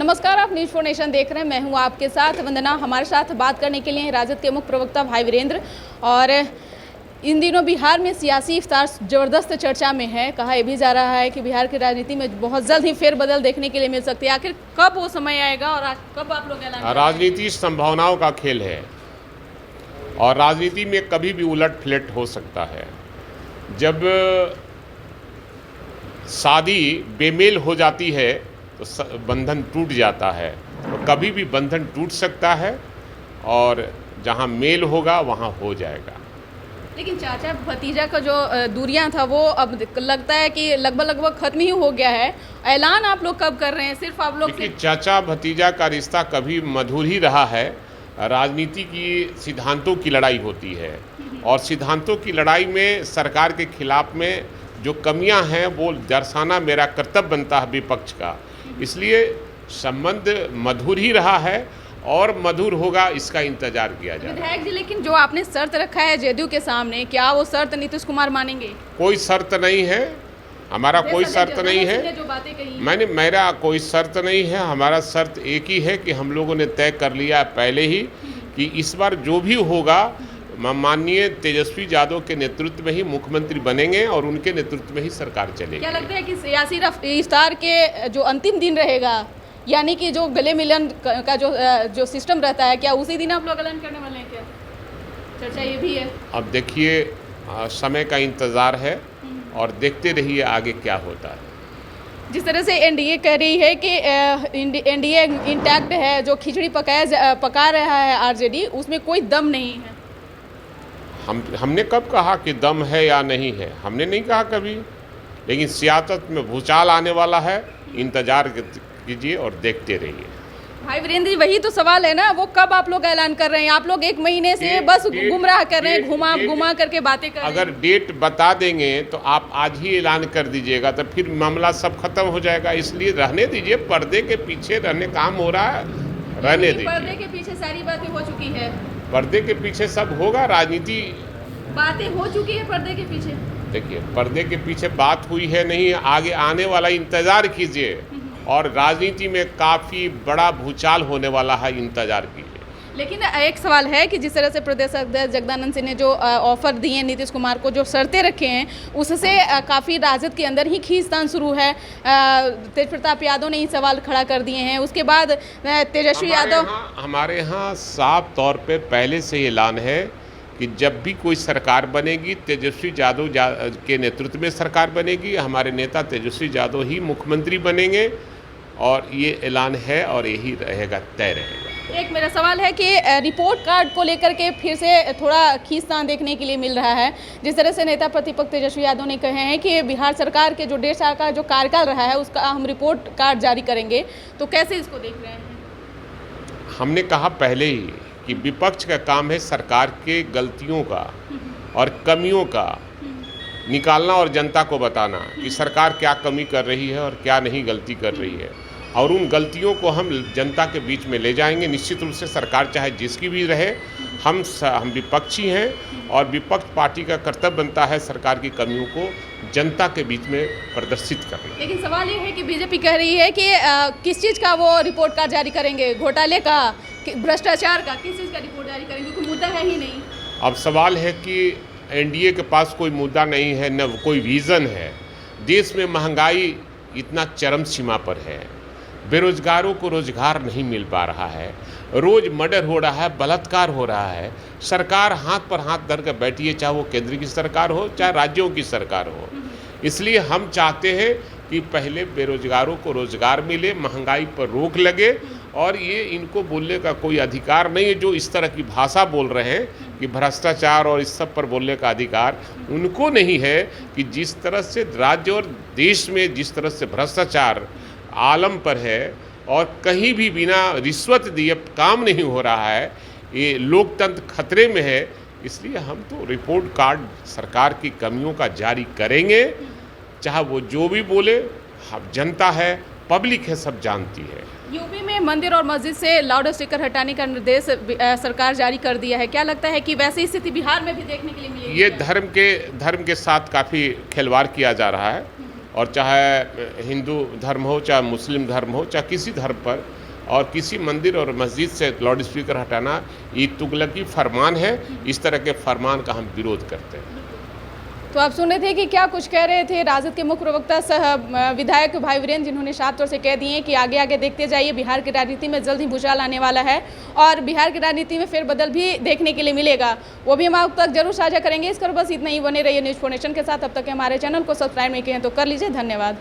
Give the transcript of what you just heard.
नमस्कार, आप news 4 nation देख रहे हैं। मैं हूं आपके साथ वंदना। हमारे साथ बात करने के लिए हैं राजद के मुख्य प्रवक्ता भाई वीरेंद्र। और इन दिनों बिहार में सियासी इफ्तार ज़बरदस्त चर्चा में है। कहा यह भी जा रहा है कि बिहार की राजनीति में बहुत जल्द ही फेरबदल देखने के लिए मिल सकती है। आखिर कब वो समय आएगा और कब आप लोग ऐलान? राजनीति संभावनाओं का खेल है और राजनीति में कभी भी उलट पलट हो सकता है। जब शादी बेमेल हो जाती है तो बंधन टूट जाता है, तो कभी भी बंधन टूट सकता है और जहां मेल होगा वहां हो जाएगा। लेकिन चाचा भतीजा का जो दूरियां था वो अब लगता है कि लगभग खत्म ही हो गया है। ऐलान आप लोग कब कर रहे हैं? सिर्फ आप लोग चाचा भतीजा का रिश्ता कभी मधुर ही रहा है। राजनीति की सिद्धांतों की लड़ाई होती है और सिद्धांतों की लड़ाई में सरकार के खिलाफ में जो कमियां हैं वो दर्शाना मेरा कर्तव्य बनता है विपक्ष का। इसलिए संबंध मधुर ही रहा है और मधुर होगा, इसका इंतजार किया जाए। विधायक जी, लेकिन जो आपने शर्त रखा है जदयू के सामने, क्या वो शर्त नीतीश कुमार मानेंगे? कोई शर्त नहीं है, हमारा कोई शर्त नहीं है। जो बातें कही मेरा कोई शर्त नहीं है। हमारा शर्त एक ही है कि हम लोगों ने तय कर लिया पहले ही कि इस बार जो भी होगा माननीय तेजस्वी यादव के नेतृत्व में ही मुख्यमंत्री बनेंगे और उनके नेतृत्व में ही सरकार चलेगी। क्या लगता है कि सियासी इफ्तार के जो अंतिम दिन रहेगा, यानी कि जो गले मिलन का जो सिस्टम रहता है, क्या उसी दिन आप लोग ऐलान करने वाले हैं? क्या चर्चा ये भी है? अब देखिए, समय का इंतज़ार है और देखते रहिए आगे क्या होता है। जिस तरह से एनडीए कह रही है कि एनडीए इंटैक्ट है, जो खिचड़ी पका रहा है आरजेडी, उसमें कोई दम नहीं है। हमने कब कहा कि दम है या नहीं है? हमने नहीं कहा कभी। लेकिन सियासत में भूचाल आने वाला है, इंतजार कीजिए और देखते रहिए। भाई वीरेंद्र जी, वही तो सवाल है ना, वो कब आप लोग ऐलान कर रहे हैं? आप लोग एक महीने से बस गुमराह कर रहे हैं, घुमा करके बातें कर रहे हैं। अगर डेट बता देंगे तो आप आज ही ऐलान कर दीजिएगा तो फिर मामला सब खत्म हो जाएगा। इसलिए रहने दीजिए, पर्दे के पीछे रहने काम हो रहा है, रहने दीजिए। पर्दे के पीछे सारी बातें हो चुकी है, पर्दे के पीछे सब होगा। राजनीति बातें हो चुकी है पर्दे के पीछे। देखिए, पर्दे के पीछे बात हुई है नहीं, आगे आने वाला इंतजार कीजिए। और राजनीति में काफ़ी बड़ा भूचाल होने वाला है, इंतजार कीजिए। लेकिन एक सवाल है कि जिस तरह से प्रदेश अध्यक्ष जगदानंद सिंह ने जो ऑफर दिए नीतीश कुमार को, जो शर्तें रखे हैं, उससे काफ़ी राजद के अंदर ही खींचतान शुरू है। तेज प्रताप यादव ने ही सवाल खड़ा कर दिए हैं। उसके बाद तेजस्वी यादव, हमारे यहाँ साफ तौर पे पहले से ऐलान है कि जब भी कोई सरकार बनेगी तेजस्वी यादव के नेतृत्व में सरकार बनेगी। हमारे नेता तेजस्वी यादव ही मुख्यमंत्री बनेंगे और ये ऐलान है और यही रहेगा, तय रहेगा। एक मेरा सवाल है कि रिपोर्ट कार्ड को लेकर के फिर से थोड़ा खींचतान देखने के लिए मिल रहा है। जिस तरह से नेता प्रतिपक्ष तेजस्वी यादव ने कहे हैं कि बिहार सरकार के जो 1.5 साल का जो कार्यकाल रहा है उसका हम रिपोर्ट कार्ड जारी करेंगे, तो कैसे इसको देख रहे हैं? हमने कहा पहले ही कि विपक्ष का काम है सरकार के गलतियों का और कमियों का निकालना और जनता को बताना कि सरकार क्या कमी कर रही है और क्या नहीं गलती कर रही है, और उन गलतियों को हम जनता के बीच में ले जाएंगे। निश्चित रूप से सरकार चाहे जिसकी भी रहे, हम विपक्षी हैं और विपक्ष पार्टी का कर्तव्य बनता है सरकार की कमियों को जनता के बीच में प्रदर्शित करना। लेकिन सवाल ये है कि बीजेपी कह रही है कि किस चीज़ का वो रिपोर्ट कार्ड जारी करेंगे? घोटाले का, भ्रष्टाचार का, किस चीज़ का रिपोर्ट जारी करेंगे? क्योंकि मुद्दा है ही नहीं। अब सवाल है कि एनडीए के पास कोई मुद्दा नहीं है, न कोई विज़न है। देश में महंगाई इतना चरम सीमा पर है, बेरोजगारों को रोजगार नहीं मिल पा रहा है, रोज मर्डर हो रहा है, बलात्कार हो रहा है। सरकार हाथ पर हाथ धर कर बैठी है, चाहे वो केंद्र की सरकार हो चाहे राज्यों की सरकार हो। इसलिए हम चाहते हैं कि पहले बेरोजगारों को रोजगार मिले, महंगाई पर रोक लगे, और ये इनको बोलने का कोई अधिकार नहीं है जो इस तरह की भाषा बोल रहे हैं कि भ्रष्टाचार और इस सब पर बोलने का अधिकार उनको नहीं है। कि जिस तरह से राज्य और देश में जिस तरह से भ्रष्टाचार आलम पर है और कहीं भी बिना रिश्वत दिए काम नहीं हो रहा है, ये लोकतंत्र खतरे में है। इसलिए हम तो रिपोर्ट कार्ड सरकार की कमियों का जारी करेंगे, चाहे वो जो भी बोले। हम जनता है, पब्लिक है, सब जानती है। यूपी में मंदिर और मस्जिद से लाउड स्पीकर हटाने का निर्देश सरकार जारी कर दिया है। क्या लगता है कि वैसी स्थिति बिहार में भी देखने के लिए मिलेगी? ये धर्म के साथ काफ़ी खिलवाड़ किया जा रहा है और चाहे हिंदू धर्म हो, चाहे मुस्लिम धर्म हो, चाहे किसी धर्म पर, और किसी मंदिर और मस्जिद से लाउड स्पीकर हटाना ये तुगलकी फरमान है। इस तरह के फरमान का हम विरोध करते हैं। तो आप सुन रहे थे कि क्या कुछ कह रहे थे राजद के मुख्य प्रवक्ता सह विधायक भाई वीरेंद्र, जिन्होंने साफ तौर से कह दिए कि आगे आगे देखते जाइए, बिहार की राजनीति में जल्द ही भूचाल आने वाला है और बिहार की राजनीति में फिर बदल भी देखने के लिए मिलेगा। वो भी हम आप तक जरूर साझा करेंगे। इस पर बस इतना ही, बने रहिए न्यूज़ 4 नेशन के साथ। अब तक हमारे चैनल को सब्सक्राइब नहीं किए हैं तो कर लीजिए। धन्यवाद।